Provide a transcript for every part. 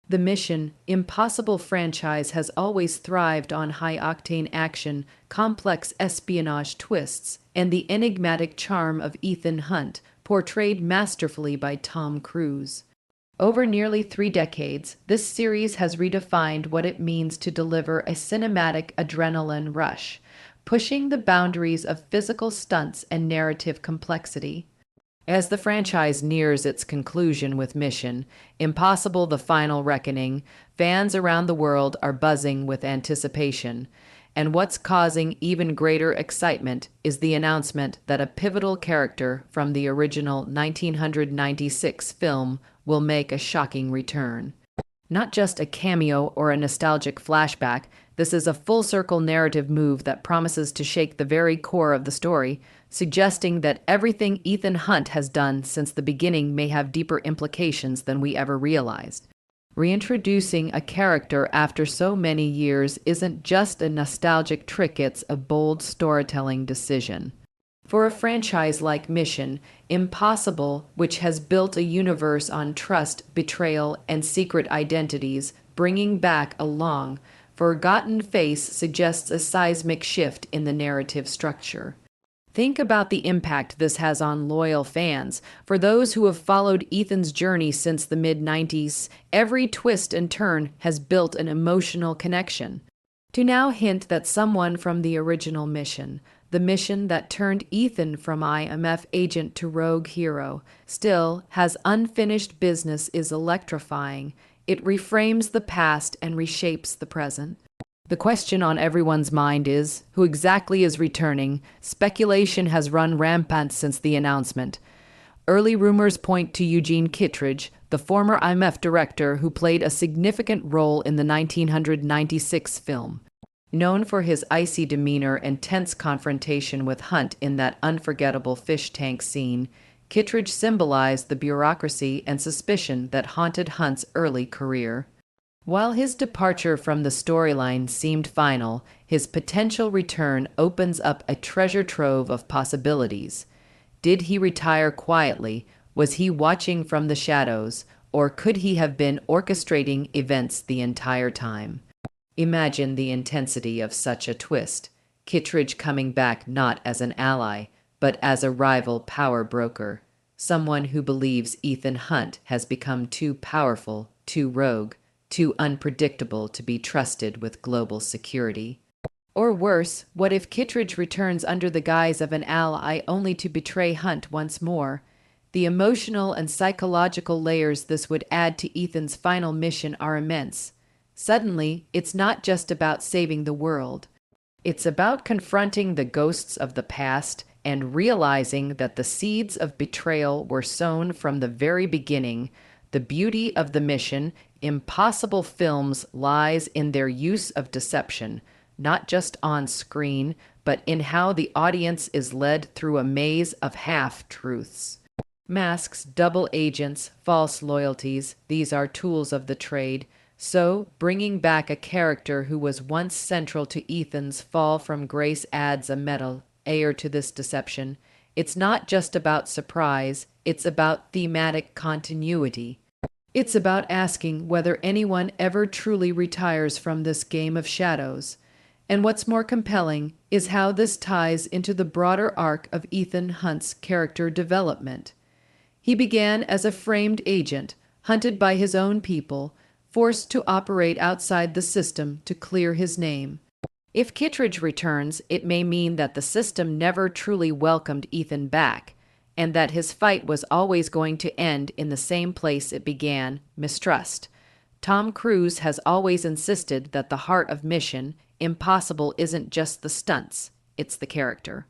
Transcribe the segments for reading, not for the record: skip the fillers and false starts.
The Mission Impossible franchise has always thrived on high-octane action, complex espionage twists, and the enigmatic charm of Ethan Hunt, portrayed masterfully by Tom Cruise. Over nearly 3 decades, this series has redefined what it means to deliver a cinematic adrenaline rush, pushing the boundaries of physical stunts and narrative complexity. As the franchise nears its conclusion with Mission Impossible: The Final Reckoning, fans around the world are buzzing with anticipation. And what's causing even greater excitement is the announcement that a pivotal character from the original 1996 film will make a shocking return. Not just a cameo or a nostalgic flashback, this is a full-circle narrative move that promises to shake the very core of the story, suggesting that everything Ethan Hunt has done since the beginning may have deeper implications than we ever realized. Reintroducing a character after so many years isn't just a nostalgic trick, it's a bold storytelling decision. For a franchise like Mission Impossible, which has built a universe on trust, betrayal, and secret identities, bringing back a long, forgotten face suggests a seismic shift in the narrative structure. Think about the impact this has on loyal fans. For those who have followed Ethan's journey since the mid-90s, every twist and turn has built an emotional connection. To now hint that someone from the original mission, the mission that turned Ethan from IMF agent to rogue hero, still has unfinished business is electrifying. It reframes the past and reshapes the present. The question on everyone's mind is, who exactly is returning? Speculation has run rampant since the announcement. Early rumors point to Eugene Kittredge, the former IMF director who played a significant role in the 1996 film. Known for his icy demeanor and tense confrontation with Hunt in that unforgettable fish tank scene, Kittredge symbolized the bureaucracy and suspicion that haunted Hunt's early career. While his departure from the storyline seemed final, his potential return opens up a treasure trove of possibilities. Did he retire quietly? Was he watching from the shadows? Or could he have been orchestrating events the entire time? Imagine the intensity of such a twist. Kittredge coming back not as an ally, but as a rival power broker. Someone who believes Ethan Hunt has become too powerful, too rogue, too unpredictable to be trusted with global security. Or worse, what if Kittredge returns under the guise of an ally only to betray Hunt once more? The emotional and psychological layers this would add to Ethan's final mission are immense. Suddenly, it's not just about saving the world. It's about confronting the ghosts of the past and realizing that the seeds of betrayal were sown from the very beginning. The beauty of the Mission Impossible films lies in their use of deception, not just on screen, but in how the audience is led through a maze of half-truths. Masks, double agents, false loyalties, these are tools of the trade. So, bringing back a character who was once central to Ethan's fall from grace adds a metal layer to this deception. It's not just about surprise, it's about thematic continuity. It's about asking whether anyone ever truly retires from this game of shadows. And what's more compelling is how this ties into the broader arc of Ethan Hunt's character development. He began as a framed agent, hunted by his own people, forced to operate outside the system to clear his name. If Kittredge returns, it may mean that the system never truly welcomed Ethan back, and that his fight was always going to end in the same place it began, mistrust. Tom Cruise has always insisted that the heart of Mission Impossible isn't just the stunts, it's the character.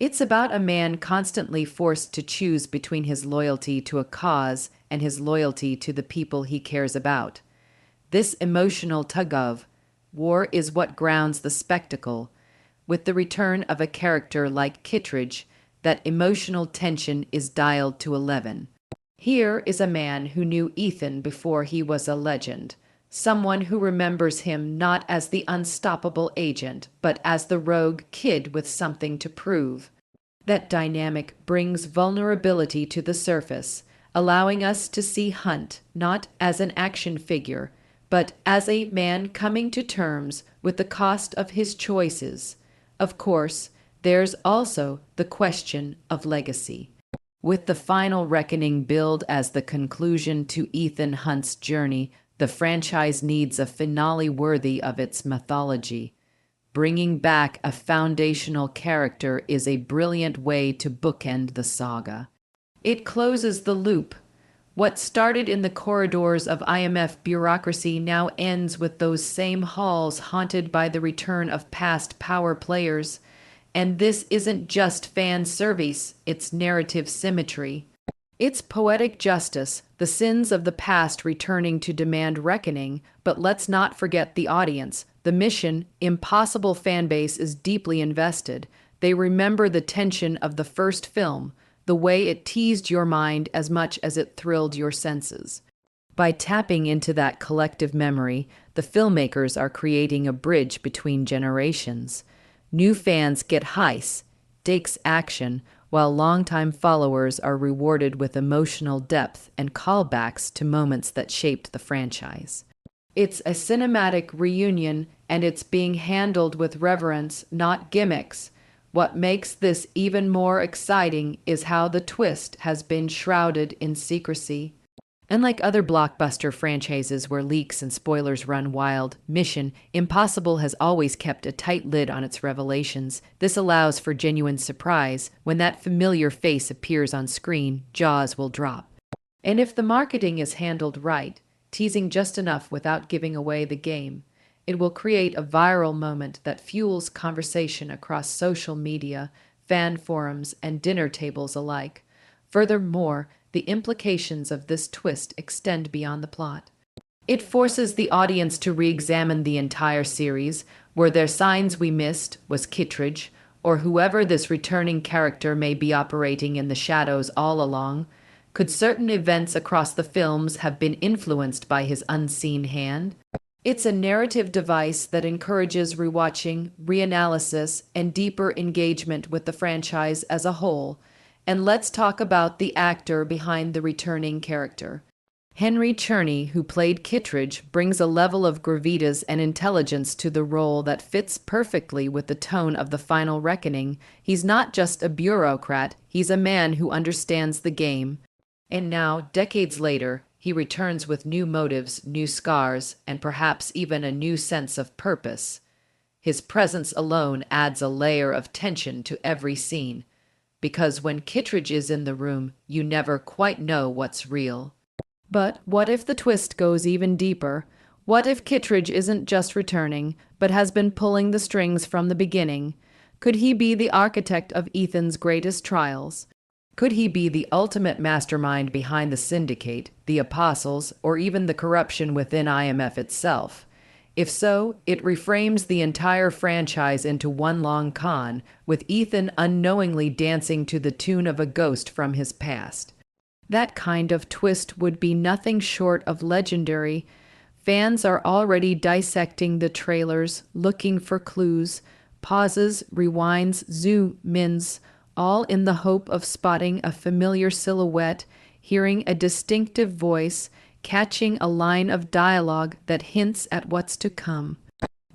It's about a man constantly forced to choose between his loyalty to a cause and his loyalty to the people he cares about. This emotional tug-of-war is what grounds the spectacle. With the return of a character like Kittredge, that emotional tension is dialed to 11. Here is a man who knew Ethan before he was a legend, someone who remembers him not as the unstoppable agent, but as the rogue kid with something to prove. That dynamic brings vulnerability to the surface, allowing us to see Hunt not as an action figure, but as a man coming to terms with the cost of his choices. Of course, there's also the question of legacy. With the final reckoning billed as the conclusion to Ethan Hunt's journey, the franchise needs a finale worthy of its mythology. Bringing back a foundational character is a brilliant way to bookend the saga. It closes the loop. What started in the corridors of IMF bureaucracy now ends with those same halls haunted by the return of past power players. And this isn't just fan service, it's narrative symmetry. It's poetic justice, the sins of the past returning to demand reckoning, but let's not forget the audience. The Mission Impossible fanbase is deeply invested. They remember the tension of the first film, the way it teased your mind as much as it thrilled your senses. By tapping into that collective memory, the filmmakers are creating a bridge between generations. New fans get high-stakes action, while longtime followers are rewarded with emotional depth and callbacks to moments that shaped the franchise. It's a cinematic reunion, and it's being handled with reverence, not gimmicks. What makes this even more exciting is how the twist has been shrouded in secrecy. Unlike other blockbuster franchises where leaks and spoilers run wild, Mission Impossible has always kept a tight lid on its revelations. This allows for genuine surprise. When that familiar face appears on screen, jaws will drop. And if the marketing is handled right, teasing just enough without giving away the game, it will create a viral moment that fuels conversation across social media, fan forums, and dinner tables alike. Furthermore, the implications of this twist extend beyond the plot. It forces the audience to re-examine the entire series. Were there signs we missed? Was Kittredge, or whoever this returning character may be, operating in the shadows all along? Could certain events across the films have been influenced by his unseen hand? It's a narrative device that encourages rewatching, reanalysis, and deeper engagement with the franchise as a whole. And let's talk about the actor behind the returning character. Henry Czerny, who played Kittredge, brings a level of gravitas and intelligence to the role that fits perfectly with the tone of the final reckoning. He's not just a bureaucrat, he's a man who understands the game. And now, decades later, he returns with new motives, new scars, and perhaps even a new sense of purpose. His presence alone adds a layer of tension to every scene, because when Kittredge is in the room, you never quite know what's real. But what if the twist goes even deeper? What if Kittredge isn't just returning, but has been pulling the strings from the beginning? Could he be the architect of Ethan's greatest trials? Could he be the ultimate mastermind behind the Syndicate, the Apostles, or even the corruption within IMF itself? If so, it reframes the entire franchise into one long con, with Ethan unknowingly dancing to the tune of a ghost from his past. That kind of twist would be nothing short of legendary. Fans are already dissecting the trailers, looking for clues, pauses, rewinds, zoom-ins, all in the hope of spotting a familiar silhouette, hearing a distinctive voice, catching a line of dialogue that hints at what's to come.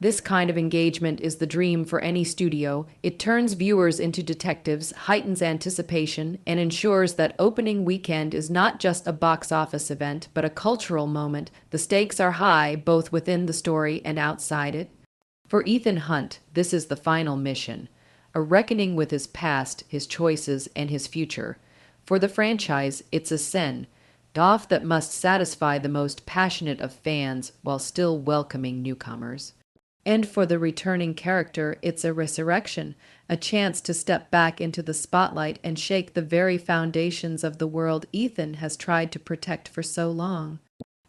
This kind of engagement is the dream for any studio. It turns viewers into detectives, heightens anticipation, and ensures that opening weekend is not just a box office event, but a cultural moment. The stakes are high, both within the story and outside it. For Ethan Hunt, this is the final mission, a reckoning with his past, his choices, and his future. For the franchise, it's a send-off that must satisfy the most passionate of fans while still welcoming newcomers. And for the returning character, it's a resurrection, a chance to step back into the spotlight and shake the very foundations of the world Ethan has tried to protect for so long.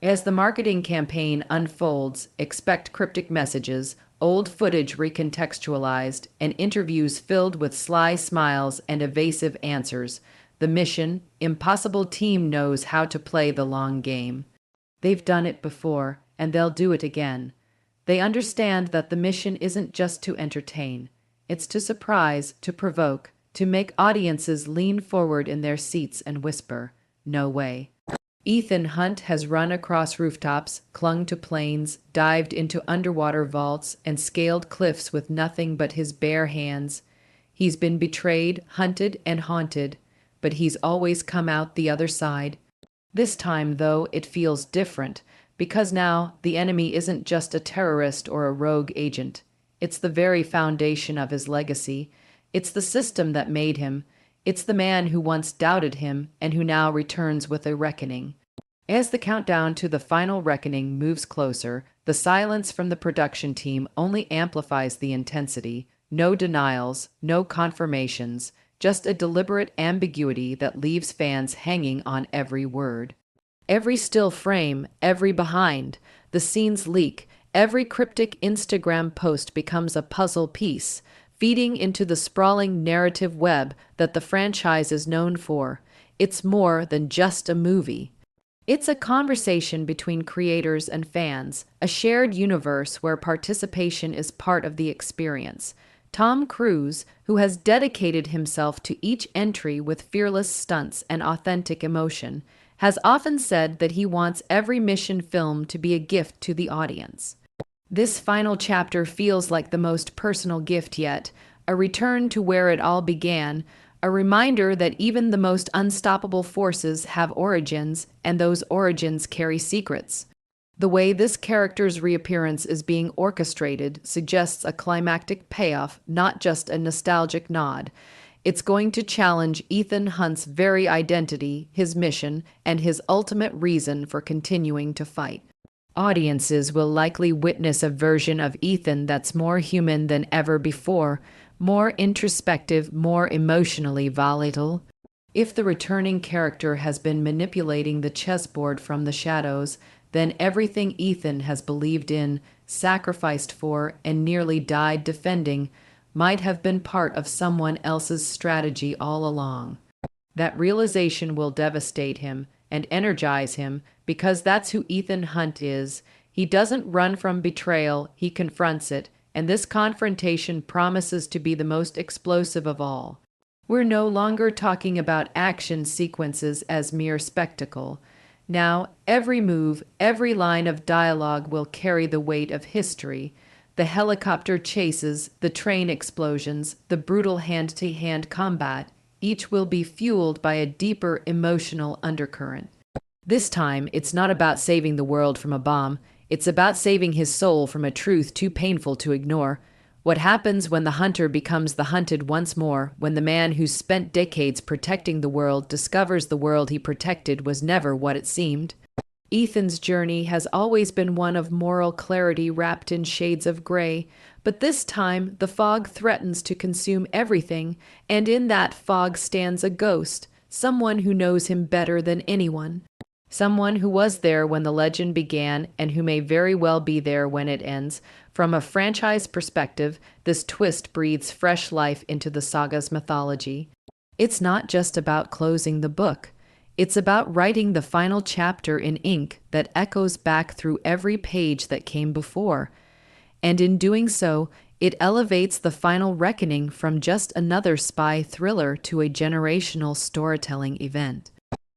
As the marketing campaign unfolds, expect cryptic messages, old footage recontextualized, and interviews filled with sly smiles and evasive answers. The Mission Impossible team knows how to play the long game. They've done it before, and they'll do it again. They understand that the mission isn't just to entertain. It's to surprise, to provoke, to make audiences lean forward in their seats and whisper, "No way." Ethan Hunt has run across rooftops, clung to planes, dived into underwater vaults, and scaled cliffs with nothing but his bare hands. He's been betrayed, hunted, and haunted, but he's always come out the other side. This time, though, it feels different, because now the enemy isn't just a terrorist or a rogue agent. It's the very foundation of his legacy. It's the system that made him. It's the man who once doubted him and who now returns with a reckoning. As the countdown to the final reckoning moves closer, the silence from the production team only amplifies the intensity. No denials, no confirmations, just a deliberate ambiguity that leaves fans hanging on every word. Every still frame, every behind the scenes leak, every cryptic Instagram post becomes a puzzle piece, feeding into the sprawling narrative web that the franchise is known for. It's more than just a movie. It's a conversation between creators and fans, a shared universe where participation is part of the experience. Tom Cruise, who has dedicated himself to each entry with fearless stunts and authentic emotion, has often said that he wants every mission film to be a gift to the audience. This final chapter feels like the most personal gift yet, a return to where it all began, a reminder that even the most unstoppable forces have origins, and those origins carry secrets. The way this character's reappearance is being orchestrated suggests a climactic payoff, not just a nostalgic nod. It's going to challenge Ethan Hunt's very identity, his mission, and his ultimate reason for continuing to fight. Audiences will likely witness a version of Ethan that's more human than ever before, more introspective, more emotionally volatile. If the returning character has been manipulating the chessboard from the shadows, then everything Ethan has believed in, sacrificed for, and nearly died defending might have been part of someone else's strategy all along. That realization will devastate him and energize him because that's who Ethan Hunt is. He doesn't run from betrayal, he confronts it, and this confrontation promises to be the most explosive of all. We're no longer talking about action sequences as mere spectacle. Now, every move, every line of dialogue will carry the weight of history. The helicopter chases, the train explosions, the brutal hand-to-hand combat, each will be fueled by a deeper emotional undercurrent. This time, it's not about saving the world from a bomb. It's about saving his soul from a truth too painful to ignore. What happens when the hunter becomes the hunted once more, when the man who spent decades protecting the world discovers the world he protected was never what it seemed? Ethan's journey has always been one of moral clarity wrapped in shades of gray, but this time the fog threatens to consume everything, and in that fog stands a ghost, someone who knows him better than anyone. Someone who was there when the legend began and who may very well be there when it ends. From a franchise perspective, this twist breathes fresh life into the saga's mythology. It's not just about closing the book. It's about writing the final chapter in ink that echoes back through every page that came before. And in doing so, it elevates the final reckoning from just another spy thriller to a generational storytelling event.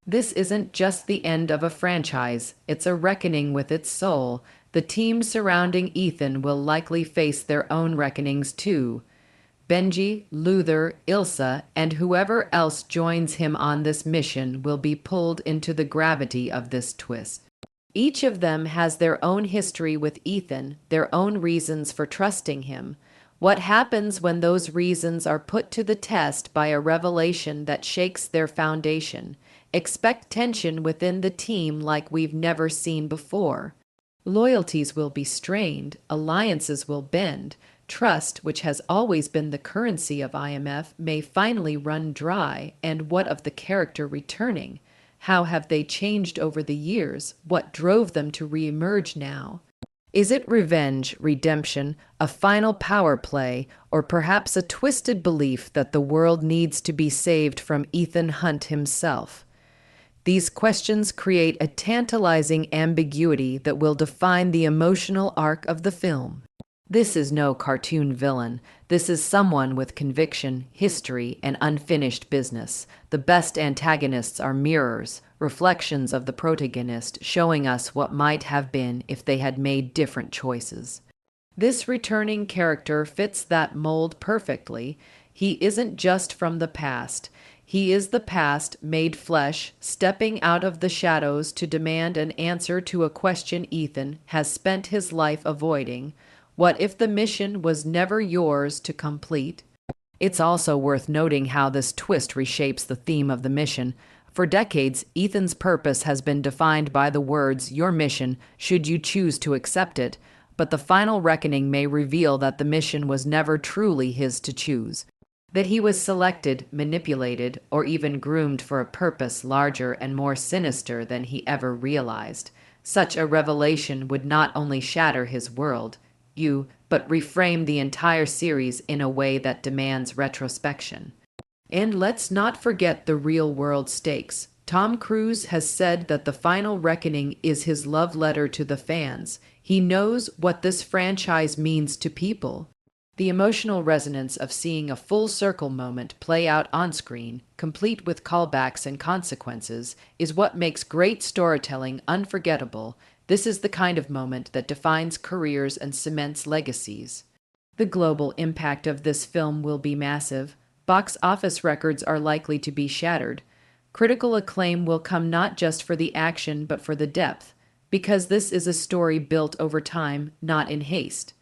This isn't just the end of a franchise, it's a reckoning with its soul. The team surrounding Ethan will likely face their own reckonings too. Benji, Luther, Ilsa, and whoever else joins him on this mission will be pulled into the gravity of this twist. Each of them has their own history with Ethan, their own reasons for trusting him. What happens when those reasons are put to the test by a revelation that shakes their foundation? Expect tension within the team like we've never seen before. Loyalties will be strained, alliances will bend. Trust, which has always been the currency of IMF, may finally run dry. And what of the character returning? How have they changed over the years? What drove them to reemerge now? Is it revenge, redemption, a final power play, or perhaps a twisted belief that the world needs to be saved from Ethan Hunt himself? These questions create a tantalizing ambiguity that will define the emotional arc of the film. This is no cartoon villain. This is someone with conviction, history, and unfinished business. The best antagonists are mirrors, reflections of the protagonist, showing us what might have been if they had made different choices. This returning character fits that mold perfectly. He isn't just from the past. He is the past made flesh, stepping out of the shadows to demand an answer to a question Ethan has spent his life avoiding. What if the mission was never yours to complete? It's also worth noting how this twist reshapes the theme of the mission. For decades, Ethan's purpose has been defined by the words, "your mission, should you choose to accept it," but the final reckoning may reveal that the mission was never truly his to choose. That he was selected, manipulated, or even groomed for a purpose larger and more sinister than he ever realized. Such a revelation would not only shatter his world, but reframe the entire series in a way that demands retrospection. And let's not forget the real-world stakes. Tom Cruise has said that the final reckoning is his love letter to the fans. He knows what this franchise means to people. The emotional resonance of seeing a full circle moment play out on screen, complete with callbacks and consequences, is what makes great storytelling unforgettable. This is the kind of moment that defines careers and cements legacies. The global impact of this film will be massive. Box office records are likely to be shattered. Critical acclaim will come not just for the action but for the depth, because this is a story built over time, not in haste.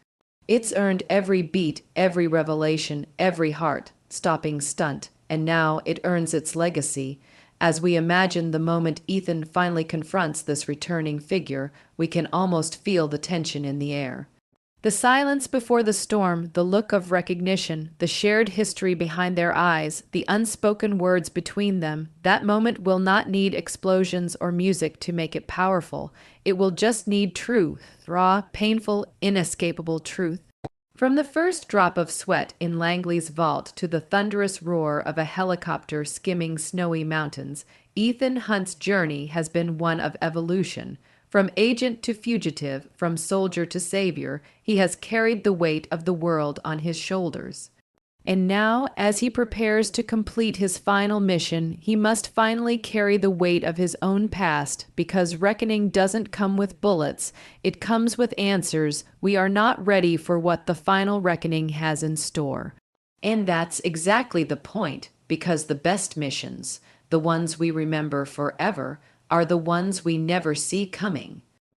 It's earned every beat, every revelation, every heart-stopping stunt, and now it earns its legacy. As we imagine the moment Ethan finally confronts this returning figure, we can almost feel the tension in the air. The silence before the storm, the look of recognition, the shared history behind their eyes, the unspoken words between them, that moment will not need explosions or music to make it powerful. It will just need truth, raw, painful, inescapable truth. From the first drop of sweat in Langley's vault to the thunderous roar of a helicopter skimming snowy mountains, Ethan Hunt's journey has been one of evolution. From agent to fugitive, from soldier to savior, he has carried the weight of the world on his shoulders. And now, as he prepares to complete his final mission, he must finally carry the weight of his own past, because reckoning doesn't come with bullets, it comes with answers. We are not ready for what the final reckoning has in store. And that's exactly the point, because the best missions, the ones we remember forever, are the ones we never see coming.